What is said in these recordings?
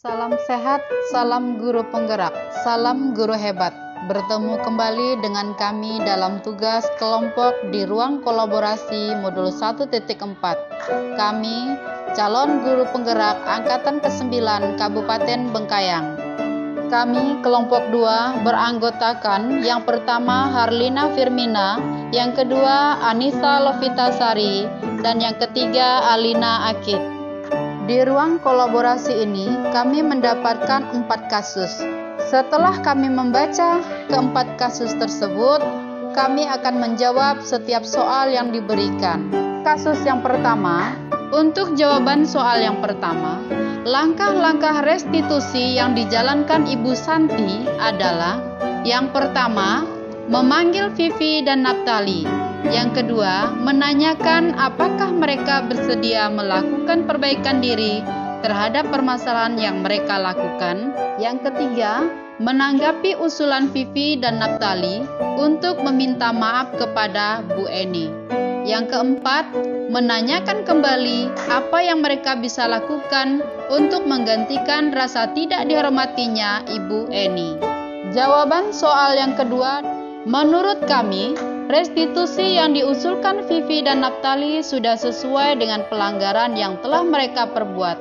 Salam sehat, salam guru penggerak, salam guru hebat. Bertemu kembali dengan kami dalam tugas kelompok di ruang kolaborasi modul 1.4. Kami, calon guru penggerak angkatan ke-9 Kabupaten Bengkayang. Kami kelompok 2 beranggotakan yang pertama Harlina Firmina, yang kedua Anissa Lovitasari, dan yang ketiga Alina Akid. Di ruang kolaborasi ini, kami mendapatkan 4 kasus. Setelah kami membaca keempat kasus tersebut, kami akan menjawab setiap soal yang diberikan. Kasus yang pertama, untuk jawaban soal yang pertama, langkah-langkah restitusi yang dijalankan Ibu Santi adalah: yang pertama, memanggil Vivi dan Naptali. Yang kedua, menanyakan apakah mereka bersedia melakukan perbaikan diri terhadap permasalahan yang mereka lakukan. Yang ketiga, menanggapi usulan Vivi dan Naptali untuk meminta maaf kepada Bu Eni. Yang keempat, menanyakan kembali apa yang mereka bisa lakukan untuk menggantikan rasa tidak dihormatinya Ibu Eni. Jawaban soal yang kedua, menurut kami, restitusi yang diusulkan Vivi dan Naptali sudah sesuai dengan pelanggaran yang telah mereka perbuat.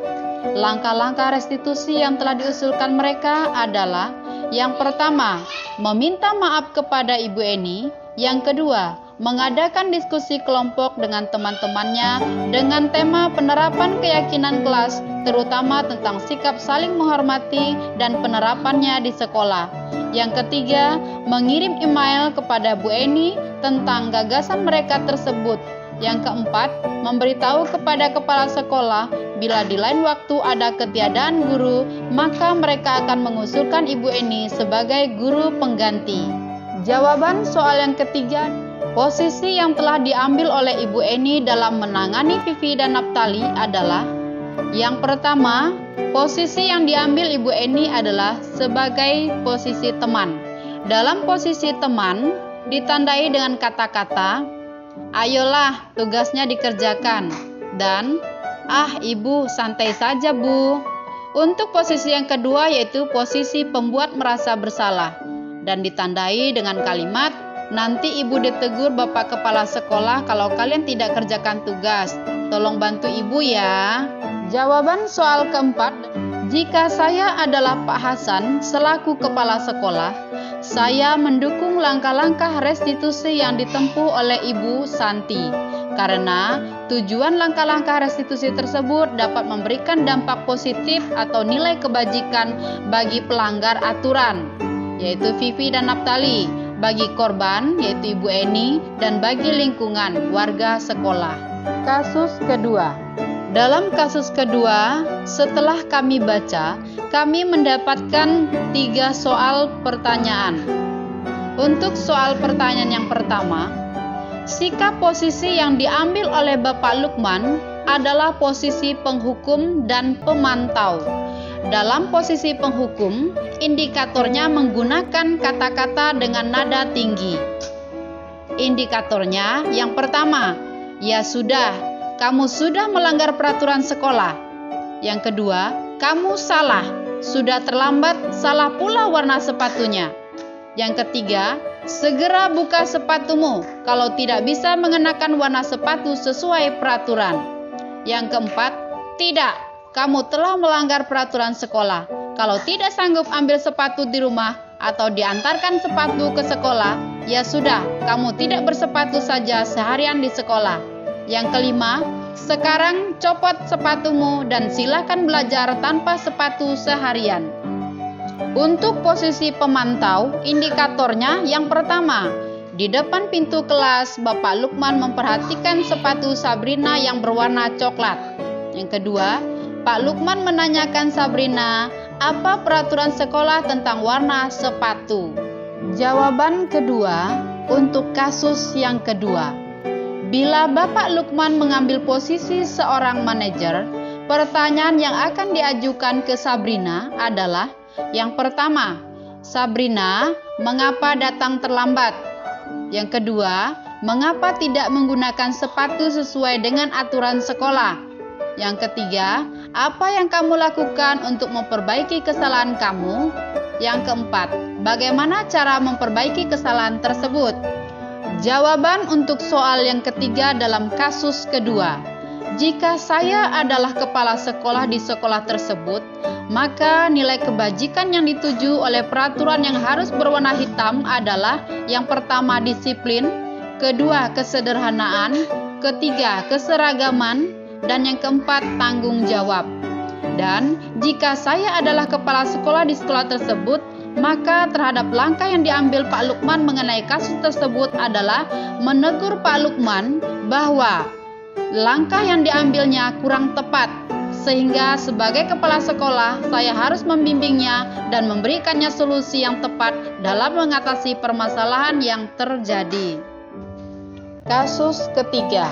Langkah-langkah restitusi yang telah diusulkan mereka adalah: yang pertama, meminta maaf kepada Ibu Eni. Yang kedua, mengadakan diskusi kelompok dengan teman-temannya dengan tema penerapan keyakinan kelas, terutama tentang sikap saling menghormati dan penerapannya di sekolah. Yang ketiga, mengirim email kepada Bu Eni tentang gagasan mereka tersebut. Yang keempat, memberitahu kepada kepala sekolah bila di lain waktu ada ketiadaan guru, maka mereka akan mengusulkan Ibu Eni sebagai guru pengganti. Jawaban soal yang ketiga, posisi yang telah diambil oleh Ibu Eni dalam menangani Vivi dan Naptali adalah: yang pertama, posisi yang diambil Ibu Eni adalah sebagai posisi teman. Dalam posisi teman, ditandai dengan kata-kata, "Ayolah, tugasnya dikerjakan," dan Ibu, santai saja, Bu." Untuk posisi yang kedua, yaitu posisi pembuat merasa bersalah, dan ditandai dengan kalimat, "Nanti Ibu ditegur Bapak Kepala Sekolah kalau kalian tidak kerjakan tugas. Tolong bantu Ibu ya." Jawaban soal keempat, jika saya adalah Pak Hasan selaku kepala sekolah, saya mendukung langkah-langkah restitusi yang ditempuh oleh Ibu Santi, karena tujuan langkah-langkah restitusi tersebut dapat memberikan dampak positif atau nilai kebajikan bagi pelanggar aturan, yaitu Vivi dan Naptali, bagi korban, yaitu Ibu Eni, dan bagi lingkungan warga sekolah. Kasus kedua. Dalam kasus kedua, setelah kami baca, kami mendapatkan 3 soal pertanyaan. Untuk soal pertanyaan yang pertama, sikap posisi yang diambil oleh Bapak Lukman adalah posisi penghukum dan pemantau. Dalam posisi penghukum, indikatornya menggunakan kata-kata dengan nada tinggi. Indikatornya yang pertama, "Ya sudah, kamu sudah melanggar peraturan sekolah." Yang kedua, "Kamu salah, sudah terlambat, salah pula warna sepatunya." Yang ketiga, "Segera buka sepatumu kalau tidak bisa mengenakan warna sepatu sesuai peraturan." Yang keempat, "Tidak, kamu telah melanggar peraturan sekolah. Kalau tidak sanggup ambil sepatu di rumah atau diantarkan sepatu ke sekolah, ya sudah, kamu tidak bersepatu saja seharian di sekolah." Yang kelima, "Sekarang copot sepatumu dan silakan belajar tanpa sepatu seharian." Untuk posisi pemantau, indikatornya yang pertama, di depan pintu kelas, Bapak Lukman memperhatikan sepatu Sabrina yang berwarna coklat. Yang kedua, Pak Lukman menanyakan Sabrina, apa peraturan sekolah tentang warna sepatu. Jawaban kedua, untuk kasus yang kedua, bila Bapak Lukman mengambil posisi seorang manajer, pertanyaan yang akan diajukan ke Sabrina adalah: yang pertama, "Sabrina, mengapa datang terlambat?" Yang kedua, "Mengapa tidak menggunakan sepatu sesuai dengan aturan sekolah?" Yang ketiga, Apa yang kamu lakukan untuk memperbaiki kesalahan kamu? Yang keempat, bagaimana cara memperbaiki kesalahan tersebut? Jawaban untuk soal yang ketiga dalam kasus kedua. Jika saya adalah kepala sekolah di sekolah tersebut, maka nilai kebajikan yang dituju oleh peraturan yang harus berwarna hitam adalah yang pertama disiplin, kedua kesederhanaan, ketiga keseragaman, dan yang keempat tanggung jawab. Dan jika saya adalah kepala sekolah di sekolah tersebut, maka terhadap langkah yang diambil Pak Lukman mengenai kasus tersebut adalah menegur Pak Lukman bahwa langkah yang diambilnya kurang tepat, sehingga sebagai kepala sekolah saya harus membimbingnya dan memberikannya solusi yang tepat dalam mengatasi permasalahan yang terjadi. Kasus ketiga.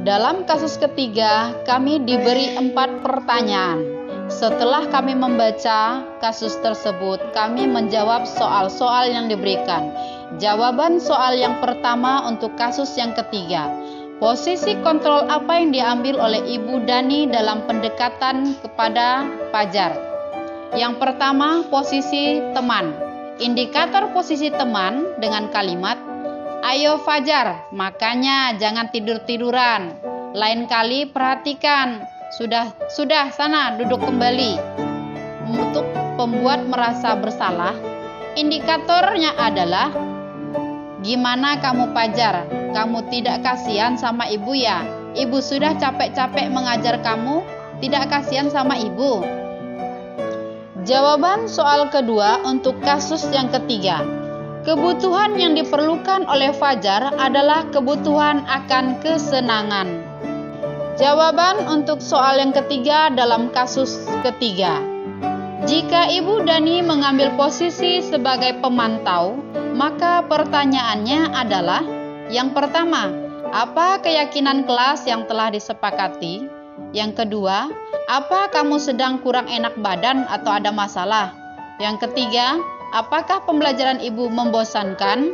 Dalam kasus ketiga, kami diberi 4 pertanyaan. Setelah kami membaca kasus tersebut, kami menjawab soal-soal yang diberikan. Jawaban soal yang pertama untuk kasus yang ketiga. Posisi kontrol apa yang diambil oleh Ibu Dani dalam pendekatan kepada Fajar? Yang pertama, posisi teman. Indikator posisi teman dengan kalimat, "Ayo Fajar, makanya jangan tidur-tiduran. Lain kali perhatikan. Sudah sana duduk kembali." Untuk pembuat merasa bersalah, indikatornya adalah, "Gimana kamu Fajar? Kamu tidak kasihan sama ibu ya? Ibu sudah capek-capek mengajar kamu, tidak kasihan sama ibu?" Jawaban soal kedua untuk kasus yang ketiga. Kebutuhan yang diperlukan oleh Fajar adalah kebutuhan akan kesenangan. Jawaban untuk soal yang ketiga dalam kasus ketiga. Jika Ibu Dani mengambil posisi sebagai pemantau, maka pertanyaannya adalah, yang pertama, apa keyakinan kelas yang telah disepakati? Yang kedua, apa kamu sedang kurang enak badan atau ada masalah? Yang ketiga, apakah pembelajaran ibu membosankan?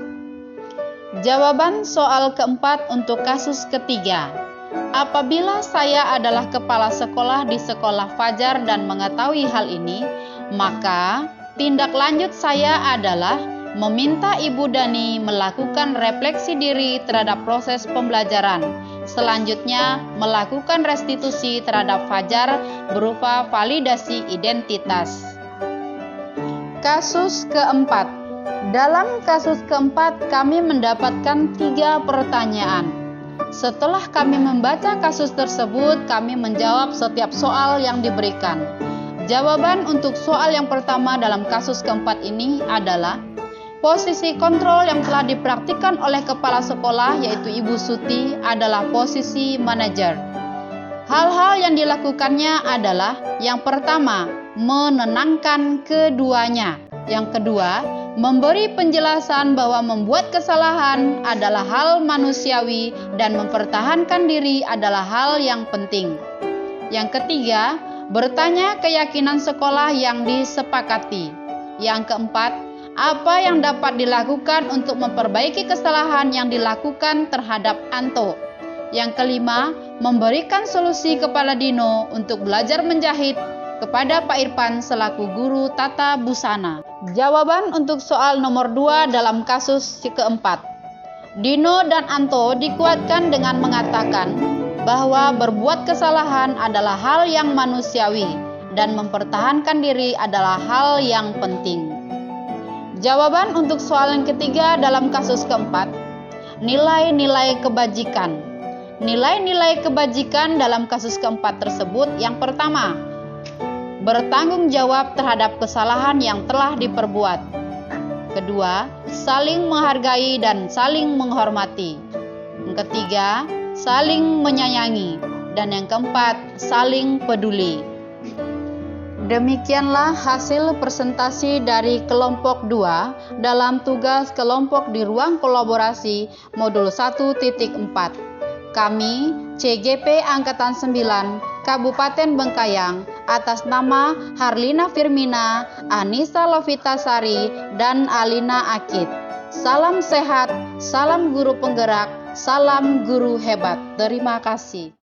Jawaban soal keempat untuk kasus ketiga. Apabila saya adalah kepala sekolah di sekolah Fajar dan mengetahui hal ini, maka tindak lanjut saya adalah meminta Ibu Dani melakukan refleksi diri terhadap proses pembelajaran. Selanjutnya, melakukan restitusi terhadap Fajar berupa validasi identitas. Kasus keempat. Dalam kasus keempat, kami mendapatkan 3 pertanyaan. Setelah kami membaca kasus tersebut, kami menjawab setiap soal yang diberikan. Jawaban untuk soal yang pertama dalam kasus keempat ini adalah, posisi kontrol yang telah dipraktikkan oleh kepala sekolah yaitu Ibu Suti adalah posisi manajer. Hal-hal yang dilakukannya adalah, yang pertama, menenangkan keduanya. Yang kedua, memberi penjelasan bahwa membuat kesalahan adalah hal manusiawi dan mempertahankan diri adalah hal yang penting. Yang ketiga, bertanya keyakinan sekolah yang disepakati. Yang keempat, apa yang dapat dilakukan untuk memperbaiki kesalahan yang dilakukan terhadap Anto. Yang kelima, memberikan solusi kepada Dino untuk belajar menjahit kepada Pak Irfan selaku guru tata busana. Jawaban untuk soal nomor 2 dalam kasus keempat. Dino dan Anto dikuatkan dengan mengatakan bahwa berbuat kesalahan adalah hal yang manusiawi dan mempertahankan diri adalah hal yang penting. Jawaban untuk soal yang ketiga dalam kasus keempat. Nilai-nilai kebajikan. Nilai-nilai kebajikan dalam kasus keempat tersebut, yang pertama, bertanggung jawab terhadap kesalahan yang telah diperbuat. Kedua, saling menghargai dan saling menghormati. Yang ketiga, saling menyayangi. Dan yang keempat, saling peduli. Demikianlah hasil presentasi dari kelompok 2 dalam tugas kelompok di ruang kolaborasi modul 1.4. Kami, CGP Angkatan 9, Kabupaten Bengkayang, atas nama Harlina Firmina, Anissa Lovitasari, dan Alina Akid. Salam sehat, salam guru penggerak, salam guru hebat. Terima kasih.